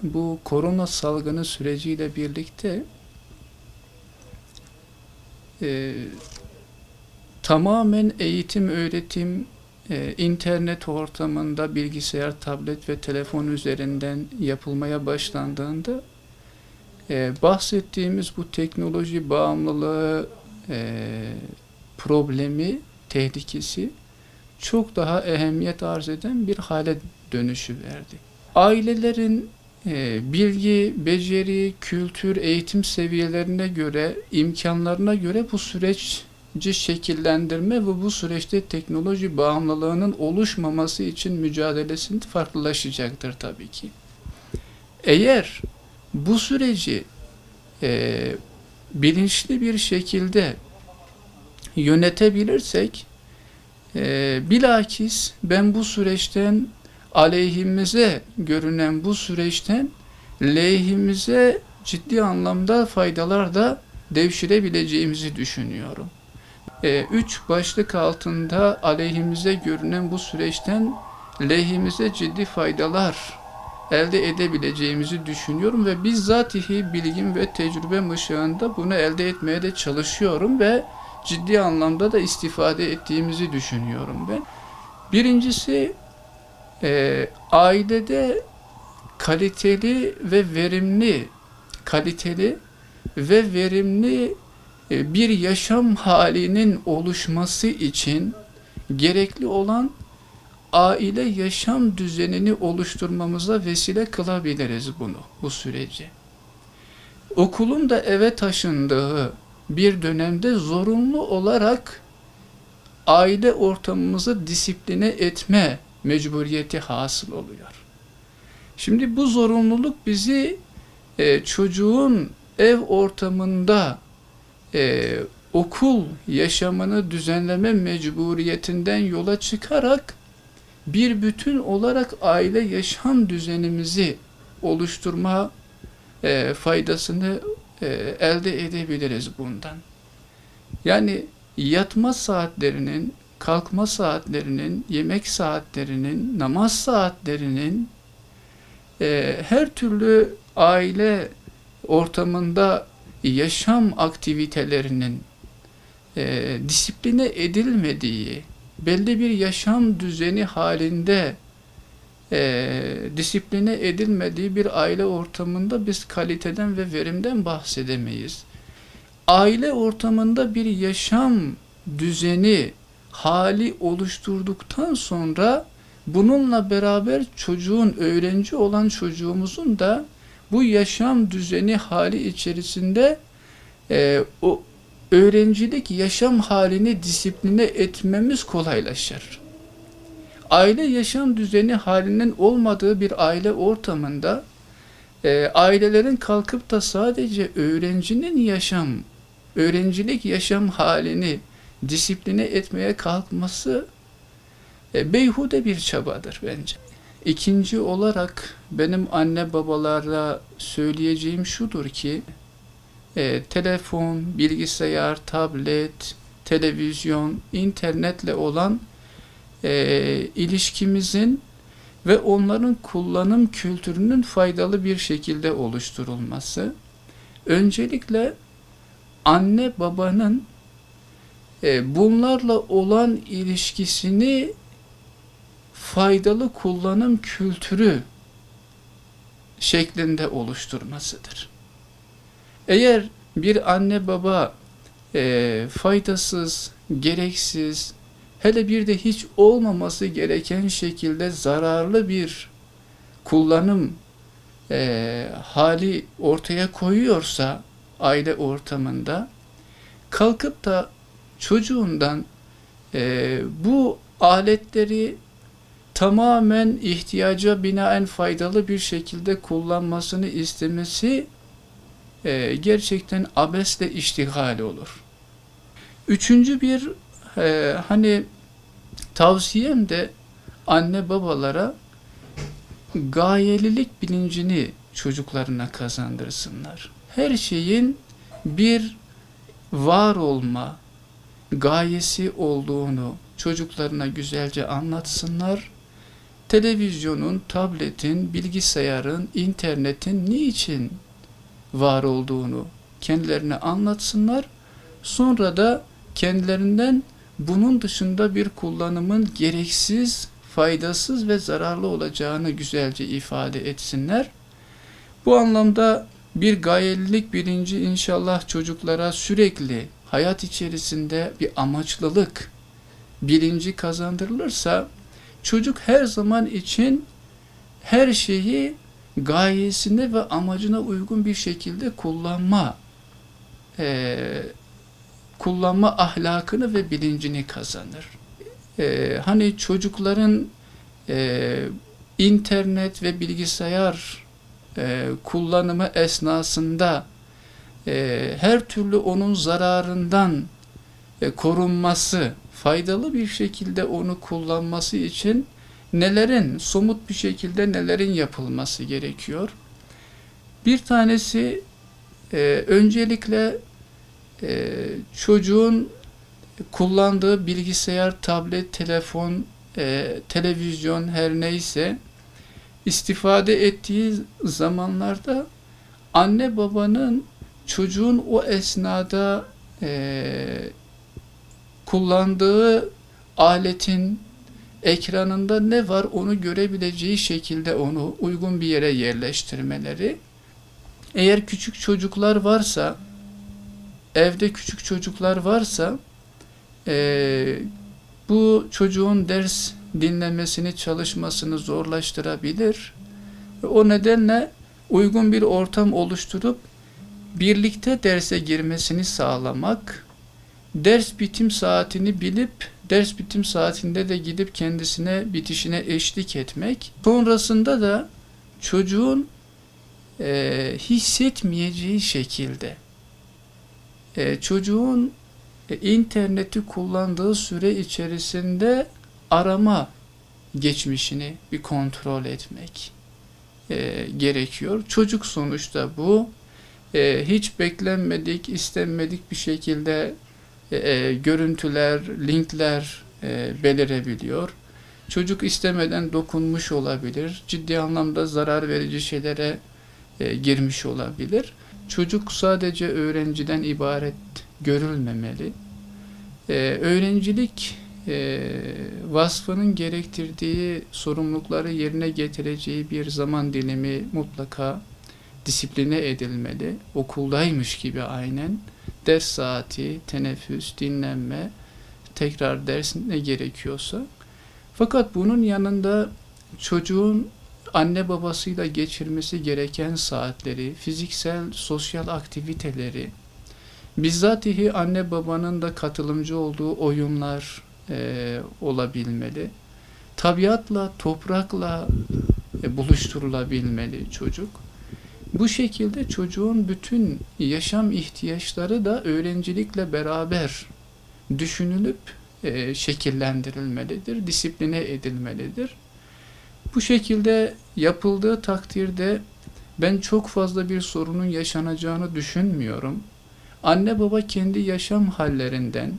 bu korona salgını süreciyle birlikte e, tamamen eğitim, öğretim, internet ortamında bilgisayar, tablet ve telefon üzerinden yapılmaya başlandığında bahsettiğimiz bu teknoloji bağımlılığı problemi, tehlikesi çok daha ehemmiyet arz eden bir hale dönüşüverdi. Ailelerin bilgi, beceri, kültür, eğitim seviyelerine göre, imkanlarına göre bu süreci şekillendirme ve bu süreçte teknoloji bağımlılığının oluşmaması için mücadelesinin farklılaşacaktır tabii ki. Eğer bu süreci bilinçli bir şekilde yönetebilirsek, bilakis ben bu süreçten aleyhimize görünen bu süreçten lehimize ciddi anlamda faydalar da devşirebileceğimizi düşünüyorum. Üç başlık altında aleyhimize görünen bu süreçten lehimize ciddi faydalar elde edebileceğimizi düşünüyorum ve bizzatihi bilgim ve tecrübem ışığında bunu elde etmeye de çalışıyorum ve ciddi anlamda da istifade ettiğimizi düşünüyorum ben. Birincisi, ailede kaliteli ve verimli bir yaşam halinin oluşması için gerekli olan aile yaşam düzenini oluşturmamıza vesile kılabiliriz bu süreci. Okulun da eve taşındığı bir dönemde zorunlu olarak aile ortamımızı disipline etme mecburiyeti hasıl oluyor. Şimdi bu zorunluluk bizi çocuğun ev ortamında okul yaşamını düzenleme mecburiyetinden yola çıkarak bir bütün olarak aile yaşam düzenimizi oluşturma faydasını elde edebiliriz bundan. Yani yatma saatlerinin, kalkma saatlerinin, yemek saatlerinin, namaz saatlerinin her türlü aile ortamında yaşam aktivitelerinin disipline edilmediği, belli bir yaşam düzeni halinde disipline edilmediği bir aile ortamında biz kaliteden ve verimden bahsedemeyiz. Aile ortamında bir yaşam düzeni, hali oluşturduktan sonra bununla beraber öğrenci olan çocuğumuzun da bu yaşam düzeni hali içerisinde o öğrencilik yaşam halini disipline etmemiz kolaylaşır. Aile yaşam düzeni halinin olmadığı bir aile ortamında ailelerin kalkıp da sadece öğrencilik yaşam halini disipline etmeye kalkması beyhude bir çabadır bence. İkinci olarak benim anne babalara söyleyeceğim şudur ki, telefon, bilgisayar, tablet, televizyon, internetle olan ilişkimizin ve onların kullanım kültürünün faydalı bir şekilde oluşturulması, öncelikle anne babanın bunlarla olan ilişkisini faydalı kullanım kültürü şeklinde oluşturmasıdır. Eğer bir anne baba faydasız, gereksiz, hele bir de hiç olmaması gereken şekilde zararlı bir kullanım hali ortaya koyuyorsa aile ortamında, kalkıp da çocuğundan bu aletleri tamamen ihtiyaca binaen faydalı bir şekilde kullanmasını istemesi gerçekten abesle iştigal olur. Üçüncü bir tavsiyem de anne babalara gayelilik bilincini çocuklarına kazandırsınlar. Her şeyin bir var olma gayesi olduğunu çocuklarına güzelce anlatsınlar. televizyonun, tabletin, bilgisayarın, internetin niçin var olduğunu kendilerine anlatsınlar. Sonra da kendilerinden bunun dışında bir kullanımın gereksiz, faydasız ve zararlı olacağını güzelce ifade etsinler. Bu anlamda bir gayelilik bilinci inşallah çocuklara sürekli hayat içerisinde bir amaçlılık bilinci kazandırılırsa, çocuk her zaman için her şeyi gayesine ve amacına uygun bir şekilde kullanma ahlakını ve bilincini kazanır. Hani çocukların internet ve bilgisayar kullanımı esnasında her türlü onun zararından korunması, faydalı bir şekilde onu kullanması için somut bir şekilde nelerin yapılması gerekiyor? Bir tanesi öncelikle çocuğun kullandığı bilgisayar, tablet, telefon, televizyon her neyse istifade ettiği zamanlarda anne babanın çocuğun o esnada kullandığı aletin ekranında ne var onu görebileceği şekilde onu uygun bir yere yerleştirmeleri. Eğer küçük çocuklar varsa, evde küçük çocuklar varsa bu çocuğun ders dinlemesini, çalışmasını zorlaştırabilir. O nedenle uygun bir ortam oluşturup birlikte derse girmesini sağlamak, ders bitim saatini bilip ders bitim saatinde de gidip kendisine bitişine eşlik etmek, sonrasında da çocuğun hissetmeyeceği şekilde çocuğun interneti kullandığı süre içerisinde arama geçmişini bir kontrol etmek gerekiyor. Çocuk sonuçta bu. Hiç beklenmedik, istenmedik bir şekilde görüntüler, linkler belirebiliyor. Çocuk istemeden dokunmuş olabilir. Ciddi anlamda zarar verici şeylere girmiş olabilir. Çocuk sadece öğrenciden ibaret görülmemeli. Öğrencilik vasfının gerektirdiği sorumlulukları yerine getireceği bir zaman dilimi mutlaka disipline edilmeli. Okuldaymış gibi aynen. Ders saati, teneffüs, dinlenme, tekrar ders ne gerekiyorsa. Fakat bunun yanında çocuğun anne babasıyla geçirmesi gereken saatleri, fiziksel, sosyal aktiviteleri, bizzatihi anne babanın da katılımcı olduğu oyunlar olabilmeli. Tabiatla, toprakla buluşturulabilmeli çocuk. Bu şekilde çocuğun bütün yaşam ihtiyaçları da öğrencilikle beraber düşünülüp şekillendirilmelidir, disipline edilmelidir. Bu şekilde yapıldığı takdirde ben çok fazla bir sorunun yaşanacağını düşünmüyorum. Anne baba kendi yaşam hallerinden,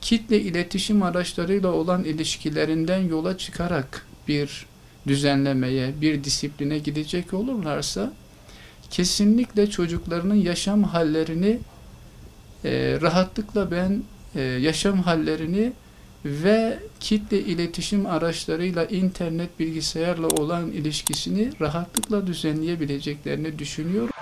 kitle iletişim araçlarıyla olan ilişkilerinden yola çıkarak bir düzenlemeye, bir disipline gidecek olurlarsa, kesinlikle çocuklarının yaşam hallerini rahatlıkla yaşam hallerini ve kitle iletişim araçlarıyla, internet, bilgisayarla olan ilişkisini rahatlıkla düzenleyebileceklerini düşünüyorum.